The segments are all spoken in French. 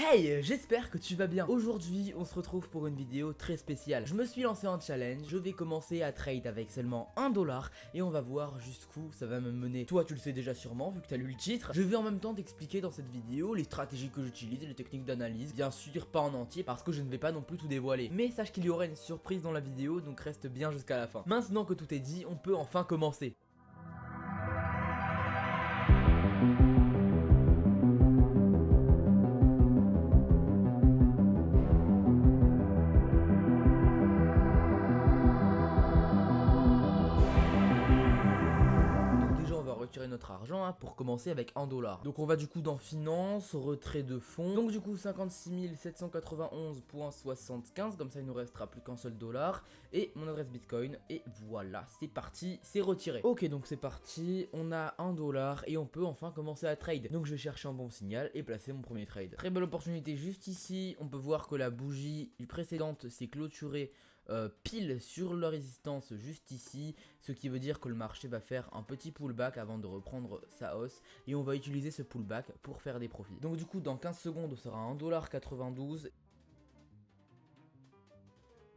Hey, j'espère que tu vas bien. Aujourd'hui, on se retrouve pour une vidéo très spéciale. Je me suis lancé un challenge, je vais commencer à trade avec seulement 1$ et on va voir jusqu'où ça va me mener. Toi, tu le sais déjà sûrement vu que tu as lu le titre. Je vais en même temps t'expliquer dans cette vidéo les stratégies que j'utilise et les techniques d'analyse. Bien sûr, pas en entier parce que je ne vais pas non plus tout dévoiler. Mais sache qu'il y aura une surprise dans la vidéo, donc reste bien jusqu'à la fin. Maintenant que tout est dit, on peut enfin commencer. Retirer notre argent pour commencer avec 1$. Donc on va du coup dans finance, retrait de fonds. Donc du coup 56 791,75, comme ça il nous restera plus qu'un seul dollar et mon adresse Bitcoin. Et voilà, c'est parti, c'est retiré. Ok, donc c'est parti, on a 1$ et on peut enfin commencer à trade. Donc je vais chercher un bon signal et placer mon premier trade. Très belle opportunité juste ici. On peut voir que la bougie précédente s'est clôturée pile sur la résistance juste ici, ce qui veut dire que le marché va faire un petit pullback avant de reprendre sa hausse et on va utiliser ce pullback pour faire des profits. Donc du coup dans 15 secondes on sera à 1,92$.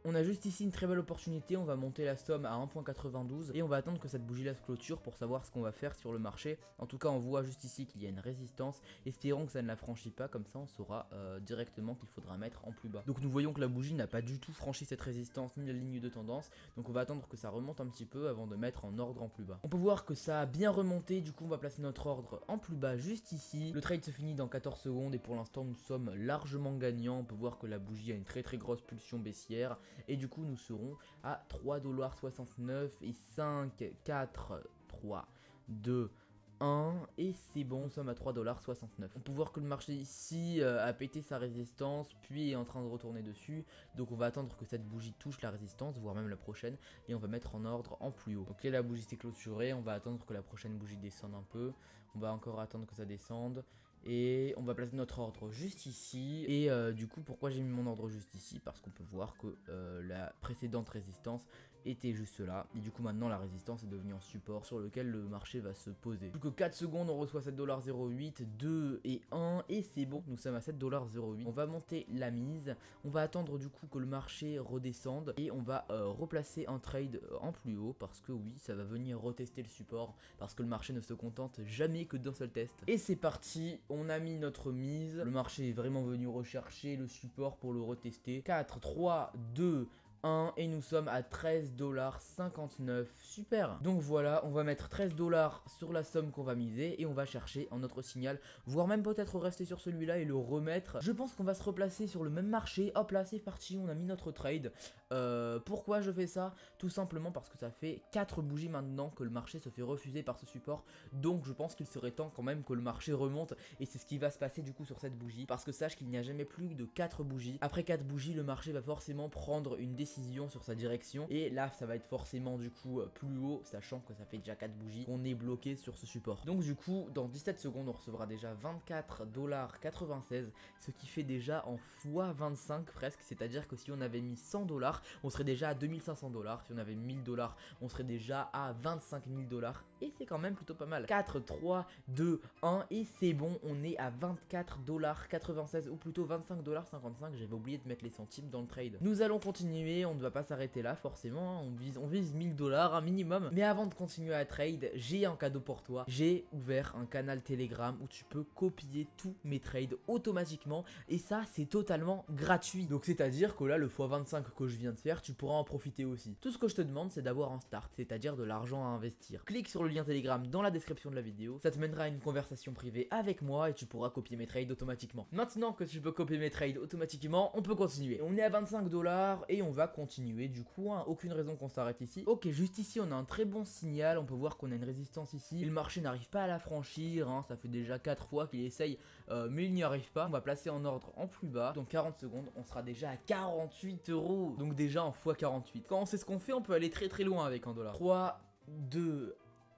On a juste ici une très belle opportunité, on va monter la somme à 1,92 et on va attendre que cette bougie là se clôture pour savoir ce qu'on va faire sur le marché. En tout cas on voit juste ici qu'il y a une résistance, espérons que ça ne la franchit pas, comme ça on saura directement qu'il faudra mettre en plus bas. Donc nous voyons que la bougie n'a pas du tout franchi cette résistance ni la ligne de tendance, donc on va attendre que ça remonte un petit peu avant de mettre en ordre en plus bas. On peut voir que ça a bien remonté, du coup on va placer notre ordre en plus bas juste ici. Le trade se finit dans 14 secondes et pour l'instant nous sommes largement gagnants. On peut voir que la bougie a une très grosse pulsion baissière. Et du coup nous serons à 3,69$ et 5, 4, 3, 2, 1 et c'est bon, nous sommes à 3,69$. On peut voir que le marché ici a pété sa résistance puis est en train de retourner dessus. Donc on va attendre que cette bougie touche la résistance, voire même la prochaine, et on va mettre en ordre en plus haut. Ok, la bougie s'est clôturée, on va attendre que la prochaine bougie descende un peu. On va encore attendre que ça descende. Et on va placer notre ordre juste ici. Et du coup pourquoi j'ai mis mon ordre juste ici? Parce qu'on peut voir que la précédente résistance était juste là. Et du coup maintenant la résistance est devenue un support sur lequel le marché va se poser. Plus que 4 secondes on reçoit 7,08$, 2 et 1 et c'est bon, nous sommes à 7,08$. On va monter la mise. On va attendre du coup que le marché redescende. Et on va replacer un trade en plus haut. Parce que oui, ça va venir retester le support. Parce que le marché ne se contente jamais que d'un seul test. Et c'est parti. On a mis notre mise, le marché est vraiment venu rechercher le support pour le retester. 4, 3, 2, 1 et nous sommes à 13,59$, super. Donc voilà, on va mettre 13$ sur la somme qu'on va miser et on va chercher un autre signal, voire même peut-être rester sur celui-là et le remettre. Je pense qu'on va se replacer sur le même marché. Hop là, c'est parti, on a mis notre trade. Pourquoi je fais ça? Tout simplement parce que ça fait 4 bougies maintenant que le marché se fait refuser par ce support. Donc je pense qu'il serait temps quand même que le marché remonte et c'est ce qui va se passer du coup sur cette bougie. Parce que sache qu'il n'y a jamais plus de 4 bougies. Après 4 bougies, le marché va forcément prendre une décision sur sa direction et là ça va être forcément du coup plus haut, sachant que ça fait déjà 4 bougies qu'on est bloqué sur ce support. Donc du coup dans 17 secondes on recevra déjà 24,96$, ce qui fait déjà en x25 presque, c'est à dire que si on avait mis 100$ on serait déjà à 2500$, si on avait 1000$ on serait déjà à 25 000$ et c'est quand même plutôt pas mal. 4, 3, 2, 1 et c'est bon, on est à 24,96$ ou plutôt 25,55$, j'avais oublié de mettre les centimes dans le trade. Nous allons continuer, on ne va pas s'arrêter là forcément, on vise 1000$ un minimum. Mais avant de continuer à trade, j'ai un cadeau pour toi. J'ai ouvert un canal Telegram où tu peux copier tous mes trades automatiquement et ça c'est totalement gratuit. Donc c'est à dire que là le x25 que je viens de faire, tu pourras en profiter aussi. Tout ce que je te demande c'est d'avoir un start, c'est à dire de l'argent à investir. Clique sur le lien Telegram dans la description de la vidéo, ça te mènera à une conversation privée avec moi et tu pourras copier mes trades automatiquement. Maintenant que tu peux copier mes trades automatiquement, on peut continuer. On est à 25$ et on va continuer du coup, hein, aucune raison qu'on s'arrête ici. Ok, juste ici on a un très bon signal, on peut voir qu'on a une résistance ici et le marché n'arrive pas à la franchir, hein, ça fait déjà 4 fois qu'il essaye mais il n'y arrive pas. On va placer en ordre en plus bas, donc 40 secondes on sera déjà à 48€, donc déjà en x48. Quand on sait ce qu'on fait on peut aller très loin avec $. 3, 2,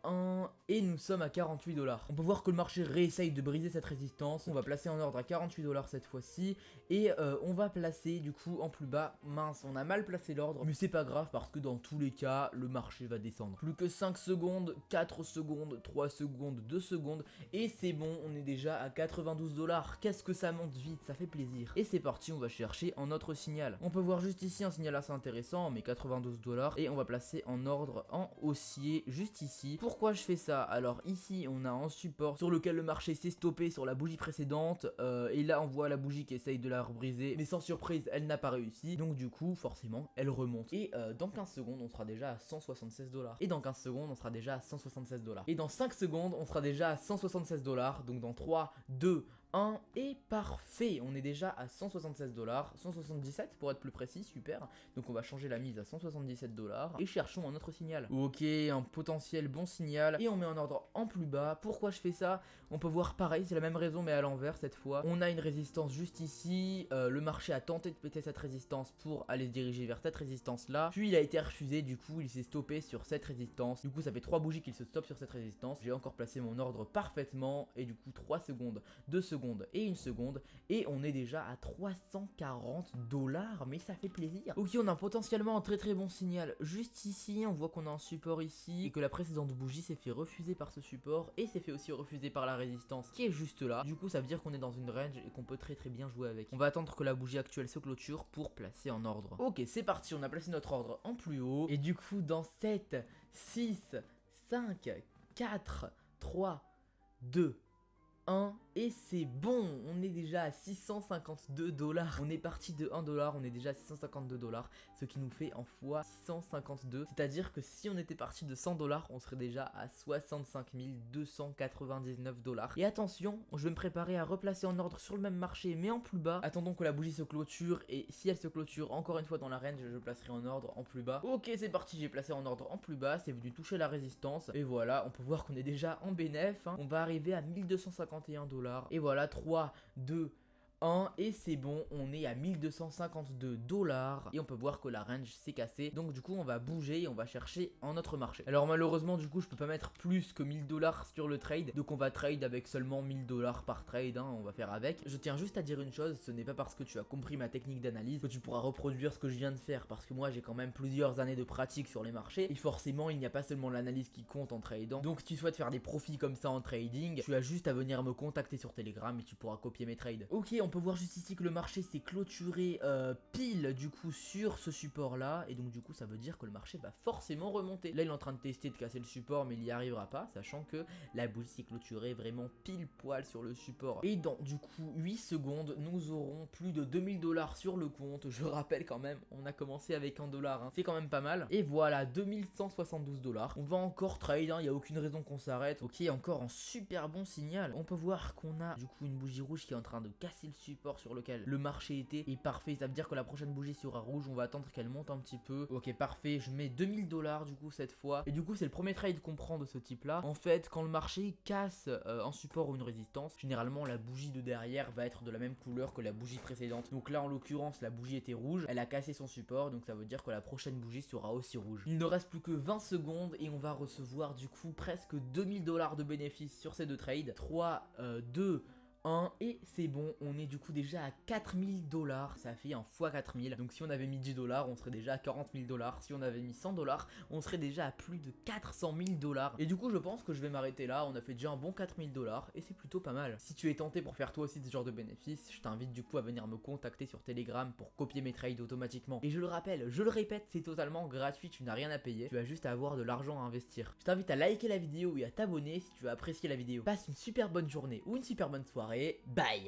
1 et nous sommes à 48 $. On peut voir que le marché réessaye de briser cette résistance. On va placer en ordre à 48 $ cette fois-ci et on va placer du coup en plus bas. Mince, on a mal placé l'ordre, mais c'est pas grave parce que dans tous les cas, le marché va descendre. Plus que 5 secondes, 4 secondes, 3 secondes, 2 secondes et c'est bon, on est déjà à 92 $. Qu'est-ce que ça monte vite, ça fait plaisir. Et c'est parti, on va chercher un autre signal. On peut voir juste ici un signal assez intéressant, mais 92 $ et on va placer en ordre en haussier juste ici. Pourquoi je fais ça? Alors ici, on a un support sur lequel le marché s'est stoppé sur la bougie précédente et là on voit la bougie qui essaye de la rebriser, mais sans surprise, elle n'a pas réussi. Donc du coup, forcément, elle remonte. Et dans 15 secondes, on sera déjà à 176 $. Et dans 15 secondes, on sera déjà à 176 $. Et dans 5 secondes, on sera déjà à 176 $. Donc dans 3, 2, 1 et parfait, on est déjà à 176 $, 177 pour être plus précis, super. Donc on va changer la mise à 177 $ et cherchons un autre signal. Ok, un potentiel bon signal et on met en ordre en plus bas. Pourquoi je fais ça? On peut voir pareil, c'est la même raison mais à l'envers cette fois. On a une résistance juste ici, le marché a tenté de péter cette résistance pour aller se diriger vers cette résistance là, puis il a été refusé, du coup il s'est stoppé sur cette résistance. Du coup ça fait 3 bougies qu'il se stoppe sur cette résistance. J'ai encore placé mon ordre parfaitement et du coup 3 secondes, 2 secondes et 1 seconde et on est déjà à 340 $, mais ça fait plaisir. Ok, on a potentiellement un très bon signal juste ici. On voit qu'on a un support ici et que la précédente bougie s'est fait refuser par ce support et s'est fait aussi refuser par la résistance qui est juste là. Du coup ça veut dire qu'on est dans une range et qu'on peut très bien jouer avec. On va attendre que la bougie actuelle se clôture pour placer en ordre. Ok, c'est parti, on a placé notre ordre en plus haut et du coup dans 7, 6, 5, 4, 3, 2, 1 et c'est bon, on est déjà à 652 $. On est parti de 1 $, on est déjà à 652 $, ce qui nous fait en fois 652. C'est-à-dire que si on était parti de 100 $, on serait déjà à 65 299 $. Et attention, je vais me préparer à replacer en ordre sur le même marché mais en plus bas. Attendons que la bougie se clôture et si elle se clôture encore une fois dans la range, je placerai en ordre en plus bas. Ok, c'est parti, j'ai placé en ordre en plus bas, c'est venu toucher la résistance et voilà, on peut voir qu'on est déjà en bénéf. On va arriver à 1251 $. Et voilà, 3, 2, 1 et c'est bon, on est à 1252 $ et on peut voir que la range s'est cassée. Donc du coup on va bouger et on va chercher un autre marché. Alors malheureusement du coup je peux pas mettre plus que 1000 $ sur le trade. Donc on va trade avec seulement 1000 $ par trade, hein, on va faire avec. Je tiens juste à dire une chose, ce n'est pas parce que tu as compris ma technique d'analyse que tu pourras reproduire ce que je viens de faire. Parce que moi j'ai quand même plusieurs années de pratique sur les marchés et forcément il n'y a pas seulement l'analyse qui compte en tradant. Donc si tu souhaites faire des profits comme ça en trading, tu as juste à venir me contacter sur Telegram et tu pourras copier mes trades. Ok, on peut voir juste ici que le marché s'est clôturé pile du coup sur ce support là et donc du coup ça veut dire que le marché va forcément remonter. Là il est en train de tester de casser le support mais il n'y arrivera pas, sachant que la bougie s'est clôturée vraiment pile poil sur le support. Et dans du coup 8 secondes nous aurons plus de 2000 $ sur le compte. Je rappelle quand même, on a commencé avec 1 $, hein. C'est quand même pas mal. Et voilà, 2172 $. On va encore trade, hein. Il n'y a aucune raison qu'on s'arrête. Ok, encore un super bon signal. On peut voir qu'on a du coup une bougie rouge qui est en train de casser le support sur lequel le marché était et parfait, ça veut dire que la prochaine bougie sera rouge. On va attendre qu'elle monte un petit peu. Ok, parfait, je mets 2000 $ du coup cette fois et du coup c'est le premier trade qu'on prend de ce type là. En fait quand le marché casse un support ou une résistance, généralement la bougie de derrière va être de la même couleur que la bougie précédente. Donc là en l'occurrence la bougie était rouge, elle a cassé son support, donc ça veut dire que la prochaine bougie sera aussi rouge. Il ne reste plus que 20 secondes et on va recevoir du coup presque 2000 $ de bénéfices sur ces deux trades. 3, 2, 1 et c'est bon, on est du coup déjà à 4000 $, ça fait un x 4000. Donc si on avait mis 10 $, on serait déjà à 40 000 $. Si on avait mis 100 $, on serait déjà à plus de 400 000 $. Et du coup je pense que je vais m'arrêter là, on a fait déjà un bon 4000 $ et c'est plutôt pas mal. Si tu es tenté pour faire toi aussi ce genre de bénéfices, je t'invite du coup à venir me contacter sur Telegram pour copier mes trades automatiquement. Et je le rappelle, je le répète, c'est totalement gratuit, tu n'as rien à payer, tu as juste à avoir de l'argent à investir. Je t'invite à liker la vidéo et à t'abonner si tu as apprécié la vidéo. Passe une super bonne journée ou une super bonne soirée. Bye.